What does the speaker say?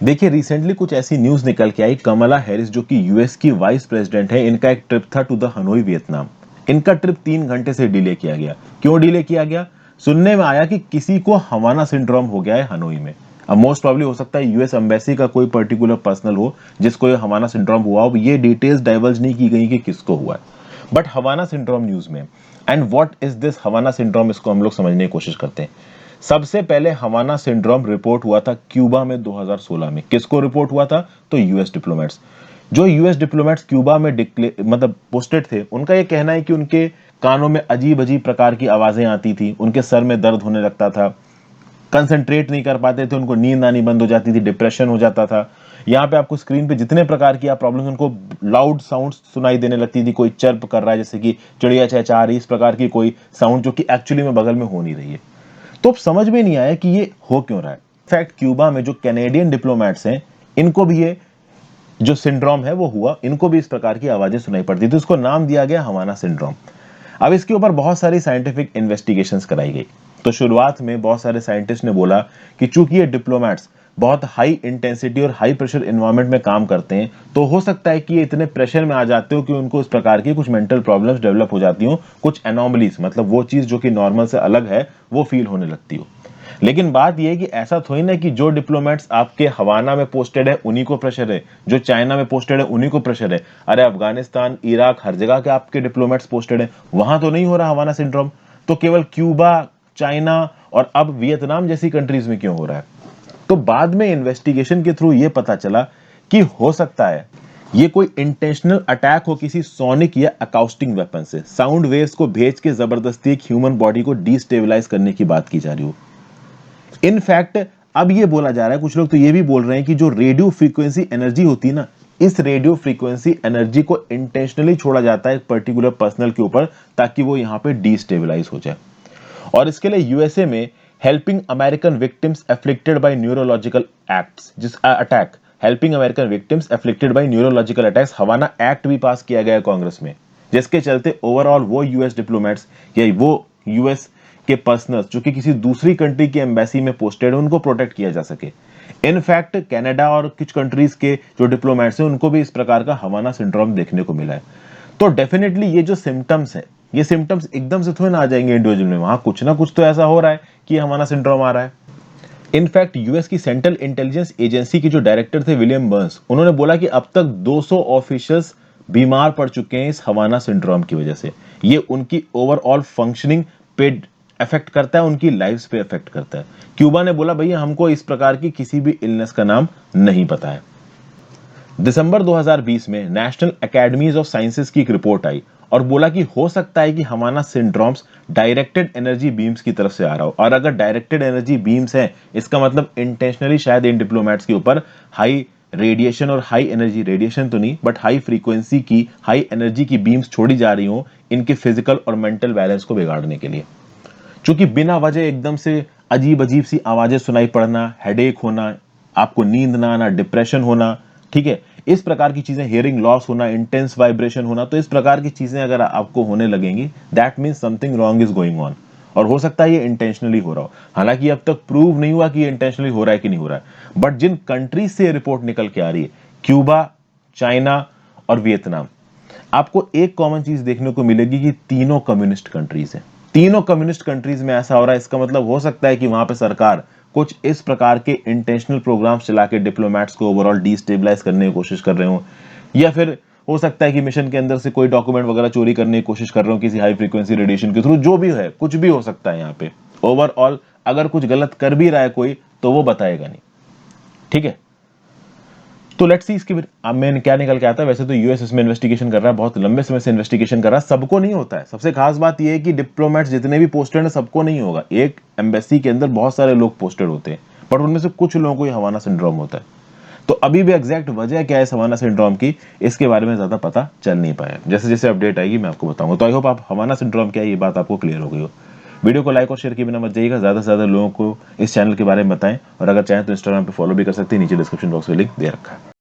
देखिए, रिसेंटली कुछ ऐसी न्यूज निकल के आई, कमला हैरिस जो कि यूएस की वाइस प्रेसिडेंट है, इनका एक ट्रिप था टू द हनोई, वियतनाम। इनका ट्रिप 3 घंटे से डिले किया गया। क्यों डिले किया गया? सुनने में आया कि किसी को हवाना सिंड्रोम हो गया है हनोई में। अब मोस्ट प्रॉब्ली हो सकता है यूएस एम्बेसी का कोई पर्टिकुलर पर्सनल हो जिसको ये हवाना सिंड्रोम हुआ हो। ये डिटेल्स डाइवर्ज नहीं की गई कि किसको हुआ है, बट हवाना सिंड्रोम न्यूज में। And what is this Havana syndrome, इसको हम लोग समझने की कोशिश करते हैं। सबसे पहले हवाना सिंड्रोम रिपोर्ट हुआ था क्यूबा में 2016 में। किसको रिपोर्ट हुआ था? तो यूएस डिप्लोमेट्स। जो यूएस डिप्लोमेट्स क्यूबा में मतलब पोस्टेड थे, उनका यह कहना है कि उनके कानों में अजीब अजीब प्रकार की आवाजें आती थी, उनके सर में दर्द होने लगता था, कंसंट्रेट नहीं कर पाते थे, उनको नींद आनी बंद हो जाती थी, डिप्रेशन हो जाता था। यहाँ पे आपको स्क्रीन पे जितने प्रकार की आप प्रॉब्लम्स, उनको लाउड साउंड सुनाई देने लगती थी। कोई चर्प कर रहा है जैसे कि चिड़िया चहचहा रही, इस प्रकार की कोई साउंड जो कि एक्चुअली में बगल में हो नहीं रही है। तो अब समझ में नहीं आया कि ये हो क्यों रहा है। इनफैक्ट क्यूबा में जो कैनेडियन डिप्लोमेट्स हैं, इनको भी ये जो सिंड्रोम है वो हुआ, इनको भी इस प्रकार की आवाजें सुनाई पड़ती थी। उसको नाम दिया गया हवाना सिंड्रोम। अब इसके ऊपर बहुत सारी साइंटिफिक इन्वेस्टिगेशंस कराई गई। तो शुरुआत में बहुत सारे साइंटिस्ट ने बोला कि चूंकि ये डिप्लोमेट्स बहुत हाई इंटेंसिटी और हाई प्रेशर एनवायरनमेंट में काम करते हैं, तो हो सकता है कि ये इतने प्रेशर में आ जाते हो कि उनको इस प्रकार की कुछ मेंटल प्रॉब्लम्स डेवलप हो जाती हो, कुछ एनोमलीज, मतलब वो चीज जो कि नॉर्मल से अलग है वो फील होने लगती हो। लेकिन बात यह है कि ऐसा थोड़ी ना कि जो डिप्लोमेट्स आपके हवाना में पोस्टेड है उन्हीं को प्रेशर है, जो चाइना में पोस्टेड है उन्हीं को प्रेशर है। अरे अफगानिस्तान, इराक, हर जगह के आपके डिप्लोमेट्स पोस्टेड है, वहां तो नहीं हो रहा हवाना सिंड्रोम। तो केवल क्यूबा, चाइना और अब वियतनाम जैसी कंट्रीज में क्यों हो रहा है? तो बाद में इन्वेस्टिगेशन के थ्रू ये पता चला कि हो सकता है ये कोई इंटेंशनल अटैक हो किसी सोनिक या अकाउस्टिक वेपन से। साउंड वेव्स को भेज के जबरदस्ती एक ह्यूमन बॉडी को डिस्टेबलाइज करने की बात की जा रही हो। इनफैक्ट अब ये बोला जा रहा है, कुछ लोग तो ये भी बोल रहे हैं कि जो रेडियो फ्रीक्वेंसी एनर्जी होती है ना, इस रेडियो फ्रीक्वेंसी एनर्जी को इंटेंशनली छोड़ा जाता है एक पर्टिकुलर पर्सनल के ऊपर, ताकि वो यहां पे डिस्टेबलाइज हो जाए। और इसके लिए यूएसए में helping American victims afflicted by neurological acts, जिस attack helping American victims afflicted by neurological attacks, Havana act भी पास किया गया है कांग्रेस में, जिसके चलते ओवरऑल वो यूएस डिप्लोमेट्स या वो यूएस के पर्सनल्स जो कि किसी दूसरी कंट्री की एम्बेसी में पोस्टेड है, उनको प्रोटेक्ट किया जा सके। इनफैक्ट कनाडा और कुछ कंट्रीज के जो डिप्लोमेट्स हैं उनको भी इस प्रकार का हवाना सिंड्रोम देखने को मिला है। तो डेफिनेटली ये जो सिम्टम्स है, ये सिम्टम्स एकदम से थोड़ी ना आ जाएंगे इंडिविजुअल में, वहां कुछ ना कुछ तो ऐसा हो रहा है कि हमारा सिंड्रोम आ रहा है। इनफैक्ट यूएस की सेंट्रल इंटेलिजेंस एजेंसी के जो डायरेक्टर थे विलियम बर्न्स, उन्होंने बोला कि अब तक 200 ऑफिशियल्स बीमार पड़ चुके हैं इस हवाना सिंड्रोम की वजह से। ये उनकी ओवरऑल फंक्शनिंग पे अफेक्ट करता है, उनकी लाइफ्स पे अफेक्ट करता है। क्यूबा ने बोला भैया हमको इस प्रकार की किसी भी इलनेस का नाम नहीं पता है। दिसंबर 2020 में नेशनल एकेडमीज ऑफ साइंसेज की एक रिपोर्ट आई और बोला कि हो सकता है कि हमारा सिंड्रोम्स डायरेक्टेड एनर्जी बीम्स की तरफ से आ रहा हो। और अगर डायरेक्टेड एनर्जी बीम्स है, इसका मतलब इंटेंशनली शायद इन डिप्लोमेट्स के ऊपर हाई रेडिएशन और हाई एनर्जी, रेडिएशन तो नहीं बट हाई फ्रीक्वेंसी की, हाई एनर्जी की बीम्स छोड़ी जा रही हो इनके फिजिकल और मेंटल बैलेंस को बिगाड़ने के लिए। क्योंकि बिना वजह एकदम से अजीब अजीब सी आवाजें सुनाई पड़ना, हेडेक होना, आपको नींद ना आना, डिप्रेशन होना, ठीक है, इस प्रकार की चीजें, हियरिंग लॉस होना, इंटेंस वाइब्रेशन होना, तो इस प्रकार की चीजें अगर आपको होने लगेंगी, that means something wrong is going on. और हो सकता है ये इंटेंशनली हो रहा हो। हालांकि अब तक प्रूव नहीं हुआ कि ये इंटेंशनली हो रहा है कि नहीं हो रहा है, बट जिन कंट्रीज से रिपोर्ट निकल के आ रही है, क्यूबा, चाइना और वियतनाम, आपको एक कॉमन चीज देखने को मिलेगी कि तीनों कम्युनिस्ट कंट्रीज हैं। तीनों कम्युनिस्ट कंट्रीज में ऐसा हो रहा है। इसका मतलब हो सकता है कि वहां पे सरकार कुछ इस प्रकार के इंटेंशनल प्रोग्राम्स चला के डिप्लोमेट्स को ओवरऑल डिस्टेबलाइज करने की कोशिश कर रहे हो, या फिर हो सकता है कि मिशन के अंदर से कोई डॉक्यूमेंट वगैरह चोरी करने की कोशिश कर रहे हो किसी हाई फ्रीक्वेंसी रेडिएशन के थ्रू। जो भी है, कुछ भी हो सकता है यहाँ पे। ओवरऑल अगर कुछ गलत कर भी रहा है कोई, तो वो बताएगा नहीं, ठीक है। तो लेट्स सी इसके अब मैं क्या निकल के आता है। वैसे तो यूएस इसमें इन्वेस्टिगेशन कर रहा है, बहुत लंबे समय से इन्वेस्टिगेशन कर रहा है। सबको नहीं होता है। सबसे खास बात यह है कि डिप्लोमेट्स जितने भी पोस्टेड हैं सबको नहीं होगा। एक एम्बेसी के अंदर बहुत सारे लोग पोस्टेड होते हैं, बट उनमें से कुछ लोगों को हवाना सिंड्रोम होता है। तो अभी भी एग्जैक्ट वजह क्या है हवाना सिंड्रोम की, इसके बारे में ज्यादा पता चल नहीं पाया। जैसे जैसे अपडेट आएगी मैं आपको बताऊंगा। तो आई होप आप हवाना सिंड्रोम क्या है ये बात आपको क्लियर हो गई हो। वीडियो को लाइक और शेयर किए बिना मत जाइएगा। ज्यादा से ज्यादा लोगों को इस चैनल के बारे में बताएं, और अगर चाहें तो इंस्टाग्राम पे फॉलो भी कर सकते हैं, नीचे डिस्क्रिप्शन बॉक्स में लिंक दे रखा है।